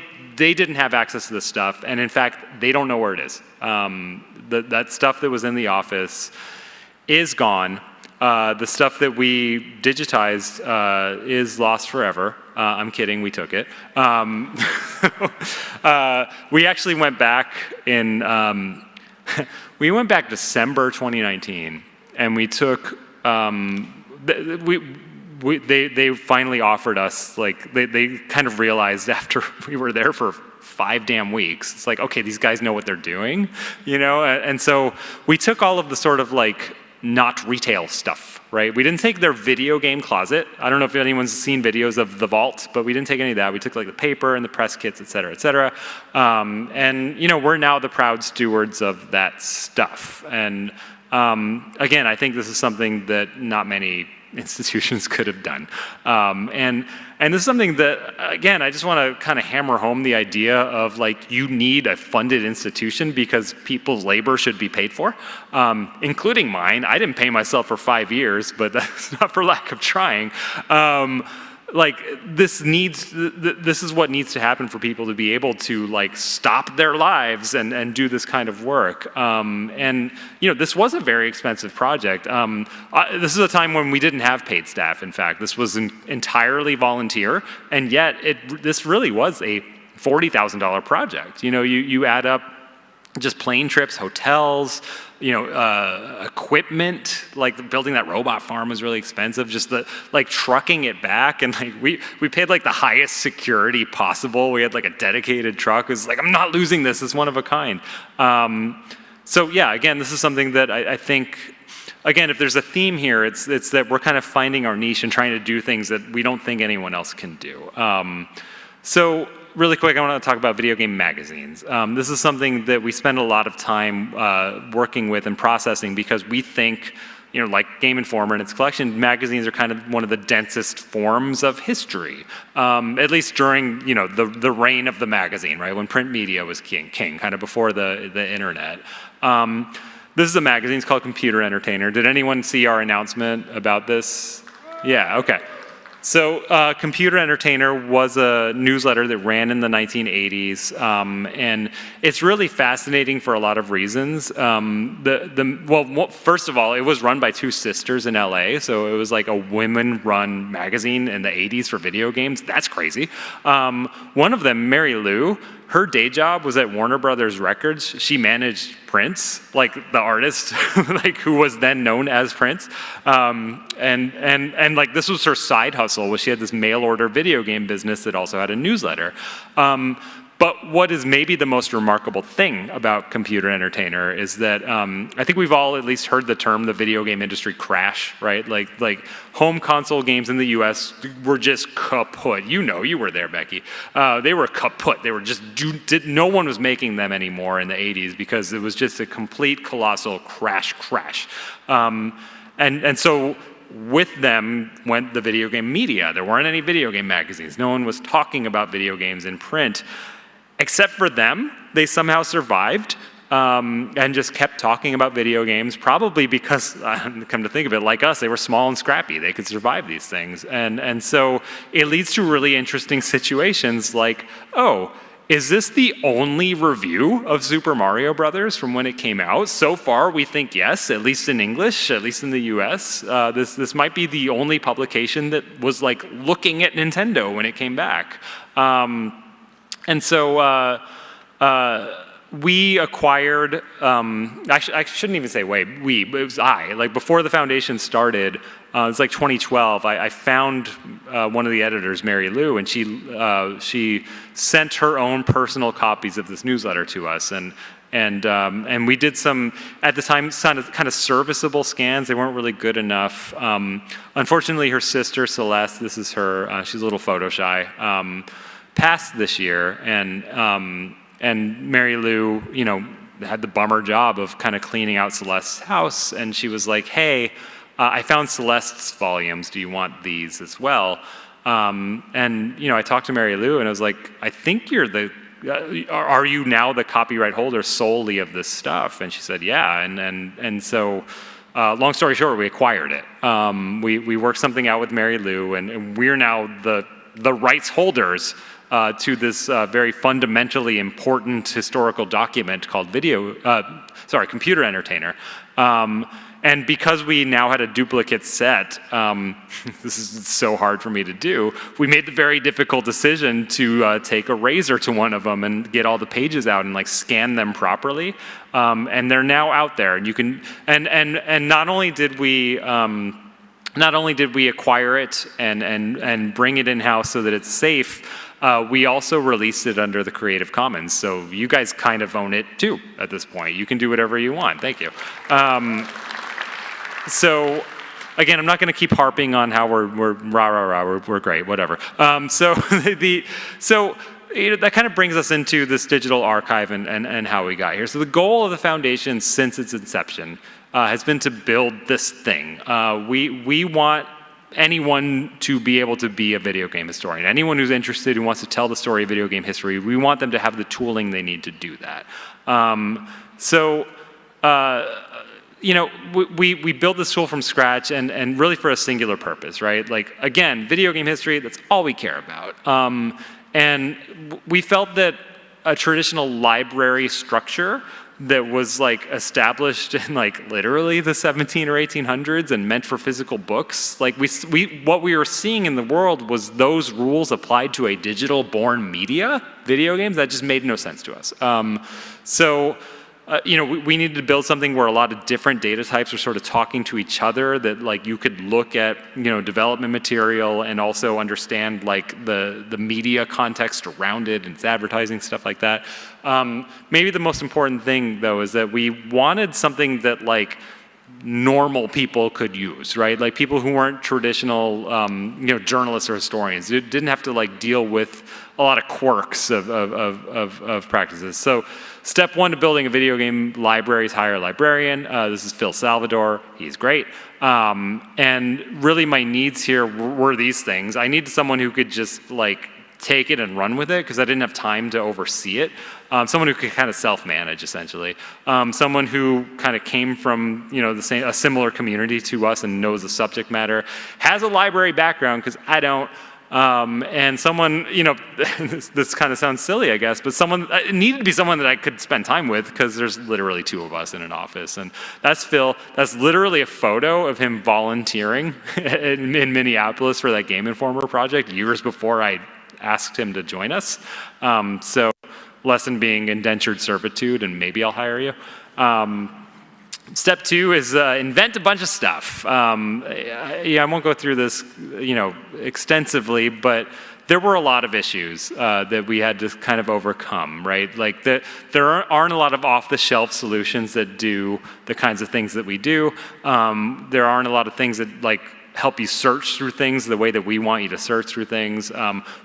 didn't have access to this stuff, and in fact, they don't know where it is. That stuff that was in the office is gone. The stuff that we digitized is lost forever. I'm kidding, we took it. We actually went back in, we went back December 2019, and we took, they finally offered us, like, they kind of realized after we were there for 5 damn weeks, it's like, okay, these guys know what they're doing, you know? And so we took all of the sort of like, not retail stuff, right? We didn't take their video game closet. I don't know if anyone's seen videos of the vault, but we didn't take any of that. We took like the paper and the press kits, et cetera, et cetera. And you know, we're now the proud stewards of that stuff. And again, I think this is something that not many institutions could have done. And this is something that, again, I just want to kind of hammer home the idea of like, you need a funded institution because people's labor should be paid for, including mine. I didn't pay myself for 5 years, but that's not for lack of trying. Like this is what needs to happen for people to be able to like stop their lives and do this kind of work. And you know, this was a very expensive project. This is a time when we didn't have paid staff. In fact, this was entirely volunteer, and yet this really was a $40,000 project. You know, you add up just plane trips, hotels, you know, equipment, like building that robot farm was really expensive. Just the like trucking it back, and like we paid like the highest security possible. We had like a dedicated truck. It was like, I'm not losing this. It's one of a kind. So yeah, again, this is something that I think, again, if there's a theme here, it's that we're kind of finding our niche and trying to do things that we don't think anyone else can do. So really quick, I want to talk about video game magazines. This is something that we spend a lot of time working with and processing because we think, like Game Informer and its collection, magazines are kind of one of the densest forms of history, at least during, the reign of the magazine, right? When print media was king, kind of before the internet. This is a magazine, it's called Computer Entertainer. Did anyone see our announcement about this? Yeah, okay. So Computer Entertainer was a newsletter that ran in the 1980s, and it's really fascinating for a lot of reasons. Well, first of all, it was run by two sisters in LA, so it was like a women-run magazine in the 80s for video games. That's crazy. One of them, Mary Lou, her day job was at Warner Brothers Records. She managed Prince, like the artist, like who was then known as Prince, and like this was her side hustle. Was she had this mail order video game business that also had a newsletter. But what is maybe the most remarkable thing about Computer Entertainer is that I think we've all at least heard the term the video game industry crash, right? Like home console games in the US were just kaput. You were there, Becky. They were kaput. They were just, no one was making them anymore in the 80s because it was just a complete colossal crash. And so with them went the video game media. There weren't any video game magazines. No one was talking about video games in print. Except for them, they somehow survived and just kept talking about video games, probably because, come to think of it, like us, they were small and scrappy. They could survive these things. And so it leads to really interesting situations like, oh, is this the only review of Super Mario Brothers from when it came out? So far, we think yes, at least in English, at least in the US. This might be the only publication that was like looking at Nintendo when it came back. And so we acquired, actually I shouldn't even say we, but it was I. Like before the foundation started, it was like 2012, I found one of the editors, Mary Lou, and she sent her own personal copies of this newsletter to us. And we did some, at the time, kind of serviceable scans. They weren't really good enough. Unfortunately, her sister, Celeste, this is her, she's a little photo shy, passed this year, and Mary Lou, had the bummer job of kind of cleaning out Celeste's house, and she was like, hey, I found Celeste's volumes, do you want these as well? And I talked to Mary Lou, and I was like, I think you're are you now the copyright holder solely of this stuff? And she said, yeah, and so, long story short, we acquired it. We worked something out with Mary Lou, and we're now the rights holders to this very fundamentally important historical document called Computer Entertainer. And because we now had a duplicate set, this is so hard for me to do, we made the very difficult decision to take a razor to one of them and get all the pages out and like scan them properly. And they're now out there, and you can, and not only did we acquire it and bring it in-house so that it's safe, we also released it under the Creative Commons. So you guys kind of own it too at this point. You can do whatever you want. Thank you. So again, I'm not going to keep harping on how we're great, whatever. So that kind of brings us into this digital archive and how we got here. So the goal of the foundation since its inception has been to build this thing. We want anyone to be able to be a video game historian. Anyone who's interested, who wants to tell the story of video game history, we want them to have the tooling they need to do that. We built this tool from scratch and really for a singular purpose, right? Like, again, video game history, that's all we care about. And we felt that a traditional library structure that was like established in like literally the 17 or 1800s and meant for physical books, like what we were seeing in the world was those rules applied to a digital born media, video games, that just made no sense to us. We needed to build something where a lot of different data types are sort of talking to each other, that like you could look at, development material and also understand like the media context around it and its advertising, stuff like that. Maybe the most important thing though is that we wanted something that like normal people could use, right? Like people who weren't traditional, journalists or historians. It didn't have to like deal with a lot of quirks of practices. So step one to building a video game library is hire a librarian. This is Phil Salvador. He's great. And really my needs here were these things. I needed someone who could just like take it and run with it because I didn't have time to oversee it. Someone who could kind of self-manage essentially. Someone who kind of came from a similar community to us and knows the subject matter, has a library background because I don't. And someone, this kind of sounds silly, I guess, but it needed to be someone that I could spend time with because there's literally 2 of us in an office. And that's Phil. That's literally a photo of him volunteering in Minneapolis for that Game Informer project years before I asked him to join us. So lesson being indentured servitude, and maybe I'll hire you. Step 2 is invent a bunch of stuff. I won't go through this, extensively, but there were a lot of issues that we had to kind of overcome, right? Like there aren't a lot of off-the-shelf solutions that do the kinds of things that we do. There aren't a lot of things that like help you search through things the way that we want you to search through things.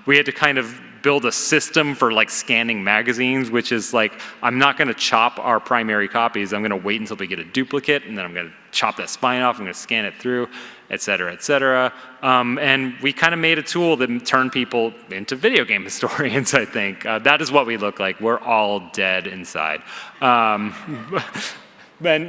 We had to kind of build a system for like scanning magazines, which is like, I'm not gonna chop our primary copies. I'm gonna wait until we get a duplicate, and then I'm gonna chop that spine off, I'm gonna scan it through, et cetera, et cetera. And we kind of made a tool that turned people into video game historians, I think. That is what we look like. We're all dead inside. And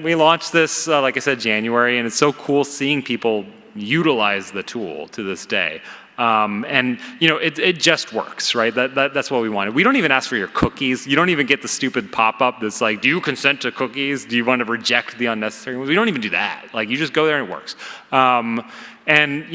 we launched this, like I said, January, and it's so cool seeing people utilize the tool to this day. And it just works, right? That's what we wanted. We don't even ask for your cookies. You don't even get the stupid pop-up that's like, do you consent to cookies? Do you want to reject the unnecessary ones? We don't even do that. Like, you just go there and it works. And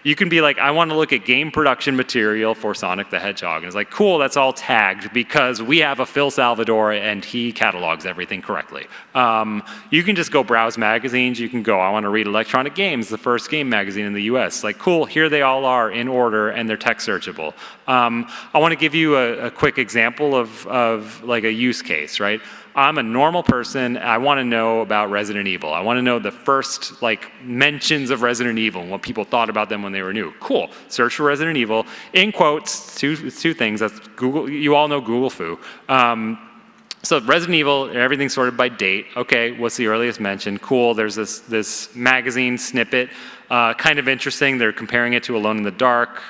you can be like, I want to look at game production material for Sonic the Hedgehog. And it's like, cool, that's all tagged because we have a Phil Salvador and he catalogs everything correctly. You can just go browse magazines. You can go, I want to read Electronic Games, the first game magazine in the US. Like, cool, here they all are in order and they're text searchable. I want to give you a quick example of like a use case, right? I'm a normal person. I want to know about Resident Evil. I want to know the first like mentions of Resident Evil and what people thought about them when they were new. Cool. Search for Resident Evil. In quotes, two things. That's Google. You all know Google Foo. So Resident Evil, everything's sorted by date. Okay, what's the earliest mention? Cool. There's this magazine snippet. Kind of interesting. They're comparing it to Alone in the Dark.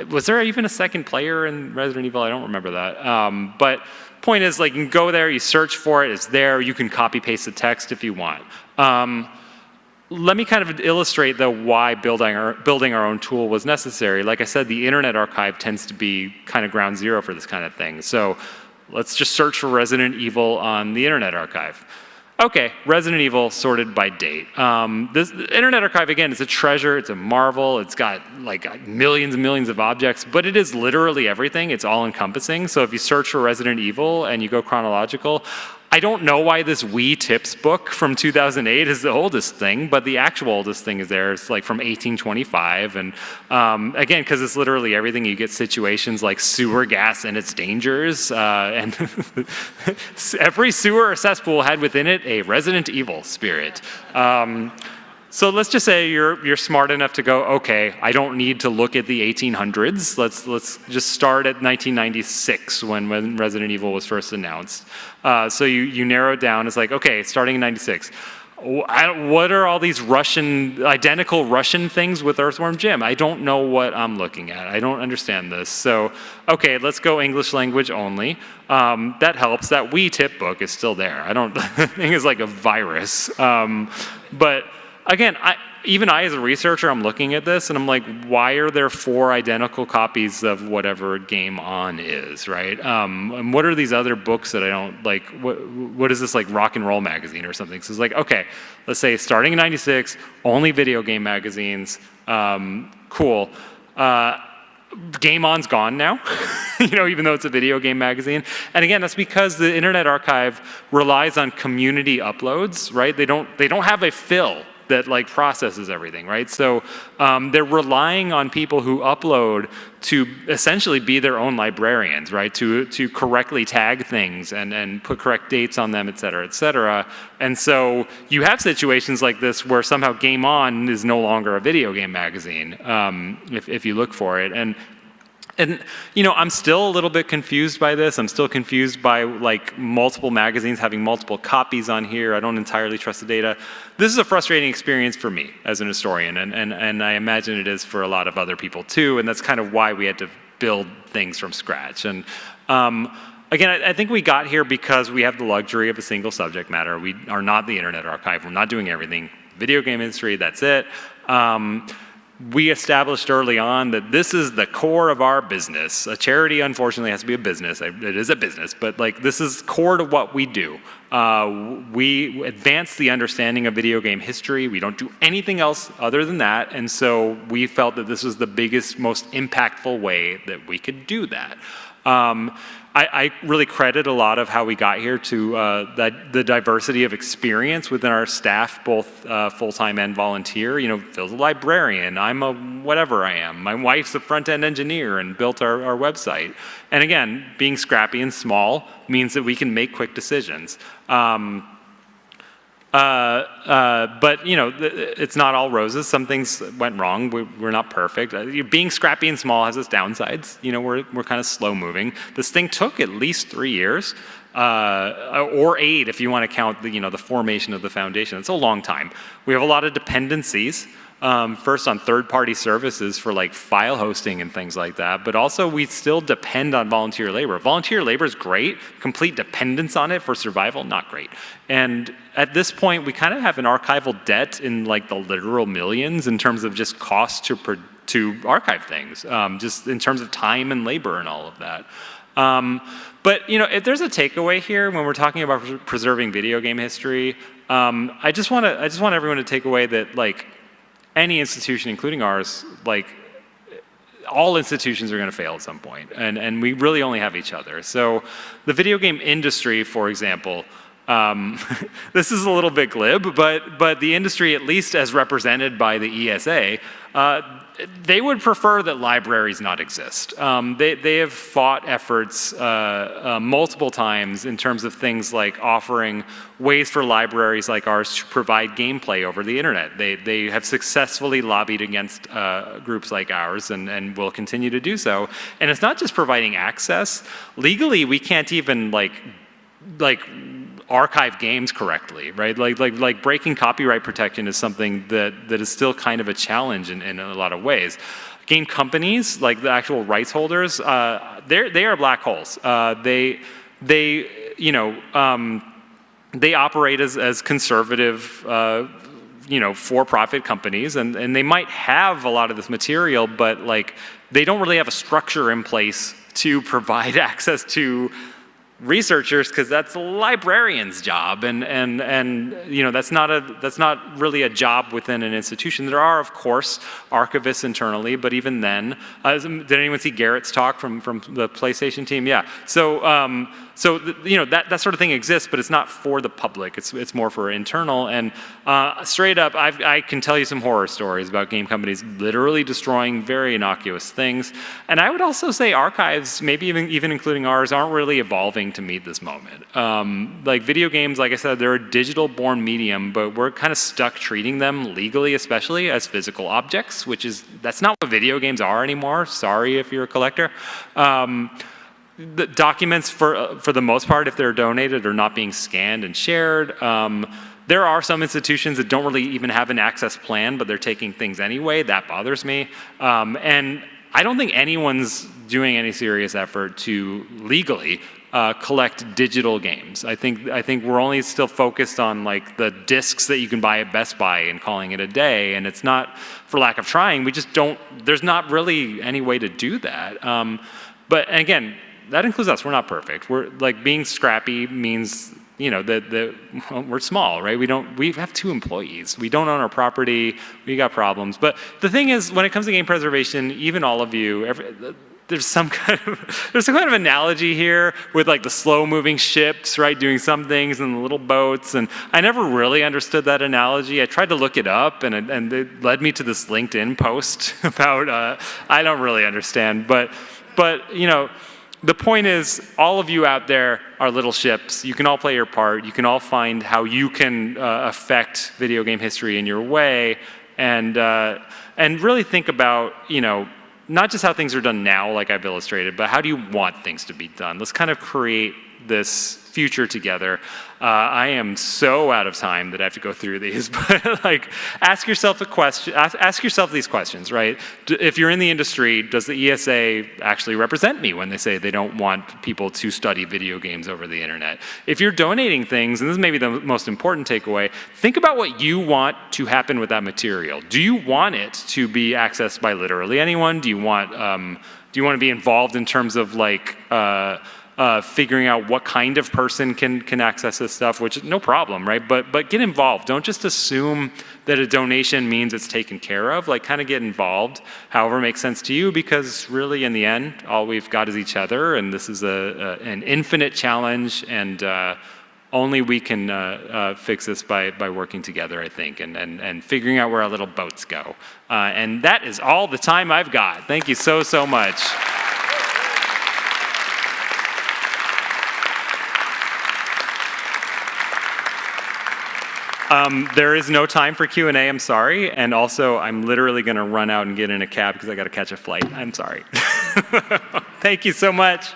Was there even a second player in Resident Evil? I don't remember that. But point is, like, you can go there, you search for it, it's there, you can copy paste the text if you want. Let me kind of illustrate though why building our own tool was necessary. Like I said, the Internet Archive tends to be kind of ground zero for this kind of thing. So let's just search for Resident Evil on the Internet Archive. Okay, Resident Evil sorted by date. This Internet Archive, again, is a treasure, it's a marvel, it's got like millions and millions of objects, but it is literally everything, it's all encompassing. So if you search for Resident Evil and you go chronological, I don't know why this Wii Tips book from 2008 is the oldest thing, but the actual oldest thing is there. It's like from 1825. And again, because it's literally everything. You get situations like sewer gas and its dangers. And every sewer or cesspool had within it a Resident Evil spirit. So let's just say you're smart enough to go, okay, I don't need to look at the 1800s. Let's just start at 1996 when Resident Evil was first announced. So you narrow it down. It's like, okay, starting in 96. What are all these identical Russian things with Earthworm Jim? I don't know what I'm looking at. I don't understand this. So, okay, let's go English language only. That helps. That Wii Tip book is still there. The thing is like a virus. But again, even I as a researcher, I'm looking at this and I'm like, why are there 4 identical copies of whatever Game On is, right? And what are these other books that I don't like? What is this, like Rock and Roll magazine or something? So it's like, okay, let's say starting in 96, only video game magazines. Cool. Game On's gone now, even though it's a video game magazine. And again, that's because the Internet Archive relies on community uploads, right? They don't have a fill that like processes everything, right? So they're relying on people who upload to essentially be their own librarians, right? To correctly tag things and put correct dates on them, et cetera, et cetera. And so you have situations like this where somehow Game On is no longer a video game magazine, if you look for it. And you know, I'm still a little bit confused by this. I'm still confused by like multiple magazines having multiple copies on here. I don't entirely trust the data. This is a frustrating experience for me as an historian, and I imagine it is for a lot of other people too, and that's kind of why we had to build things from scratch. And again, I think we got here because we have the luxury of a single subject matter. We are not the Internet Archive. We're not doing everything. Video game industry, that's it. We established early on that this is the core of our business. A charity, unfortunately, has to be a business. It is a business, but like this is core to what we do. We advance the understanding of video game history. We don't do anything else other than that, and so we felt that this was the biggest, most impactful way that we could do that. I really credit a lot of how we got here to the diversity of experience within our staff, both full-time and volunteer. You know, Phil's a librarian, I'm a whatever I am. My wife's a front-end engineer and built our website. And again, being scrappy and small means that we can make quick decisions. But you know, it's not all roses. Some things went wrong. We're not perfect. Being scrappy and small has its downsides. You know, we're kind of slow moving. This thing took at least 3 years, or 8 if you want to count the formation of the foundation. It's a long time. We have a lot of dependencies. First on third-party services for like file hosting and things like that, but also we still depend on volunteer labor. Volunteer labor is great. Complete dependence on it for survival, not great. And at this point, we kind of have an archival debt in like the literal millions in terms of just cost to archive things, just in terms of time and labor and all of that. But you know, if there's a takeaway here when we're talking about preserving video game history, I just want everyone to take away that like, any institution, including ours, like all institutions are going to fail at some point, and we really only have each other. So the video game industry, for example, this is a little bit glib, but the industry, at least as represented by the ESA, they would prefer that libraries not exist. They have fought efforts multiple times in terms of things like offering ways for libraries like ours to provide gameplay over the internet. They have successfully lobbied against groups like ours and will continue to do so. And it's not just providing access. Legally, we can't even like archive games correctly, right? Like breaking copyright protection is something that is still kind of a challenge in a lot of ways. Game companies, like the actual rights holders, they are black holes. They operate as conservative, for-profit companies, and they might have a lot of this material, but like they don't really have a structure in place to provide access to researchers, because that's a librarian's job, and that's not really a job within an institution. There are, of course, archivists internally, but even then, did anyone see Garrett's talk from the PlayStation team? Yeah. So that sort of thing exists, but it's not for the public. It's more for internal. And straight up, I can tell you some horror stories about game companies literally destroying very innocuous things. And I would also say archives, maybe even including ours, aren't really evolving to meet this moment. Like video games, like I said, they're a digital-born medium, but we're kind of stuck treating them legally, especially as physical objects, that's not what video games are anymore. Sorry if you're a collector. The documents, for the most part, if they're donated, are not being scanned and shared. There are some institutions that don't really even have an access plan, but they're taking things anyway. That bothers me. And I don't think anyone's doing any serious effort to legally collect digital games. I think we're only still focused on like the discs that you can buy at Best Buy and calling it a day. And it's not for lack of trying. We just don't. There's not really any way to do that. But again, that includes us. We're not perfect. We're like being scrappy means that we're small, right? We have 2 employees. We don't own our property. We got problems. But the thing is, when it comes to game preservation, even all of you, there's some kind of analogy here with like the slow-moving ships, right, doing some things, and the little boats. And I never really understood that analogy. I tried to look it up, and it led me to this LinkedIn post about I don't really understand, but you know, the point is, all of you out there are little ships. You can all play your part. You can all find how you can affect video game history in your way, and really think about, you know, not just how things are done now, like I've illustrated, but how do you want things to be done? Let's kind of create this future together. I am so out of time that I have to go through these, but like, ask yourself these questions, right? If you're in the industry, does the ESA actually represent me when they say they don't want people to study video games over the internet? If you're donating things, and this is maybe the most important takeaway, think about what you want to happen with that material. Do you want it to be accessed by literally anyone? Do you want to be involved in terms of like, figuring out what kind of person can access this stuff, which no problem, right? But get involved. Don't just assume that a donation means it's taken care of. Like, kind of get involved, however makes sense to you, because really in the end, all we've got is each other, and this is an infinite challenge, and only we can fix this by working together, I think, and figuring out where our little boats go. And that is all the time I've got. Thank you so much. There is no time for Q&A, I'm sorry. And also, I'm literally going to run out and get in a cab because I got to catch a flight. I'm sorry. Thank you so much.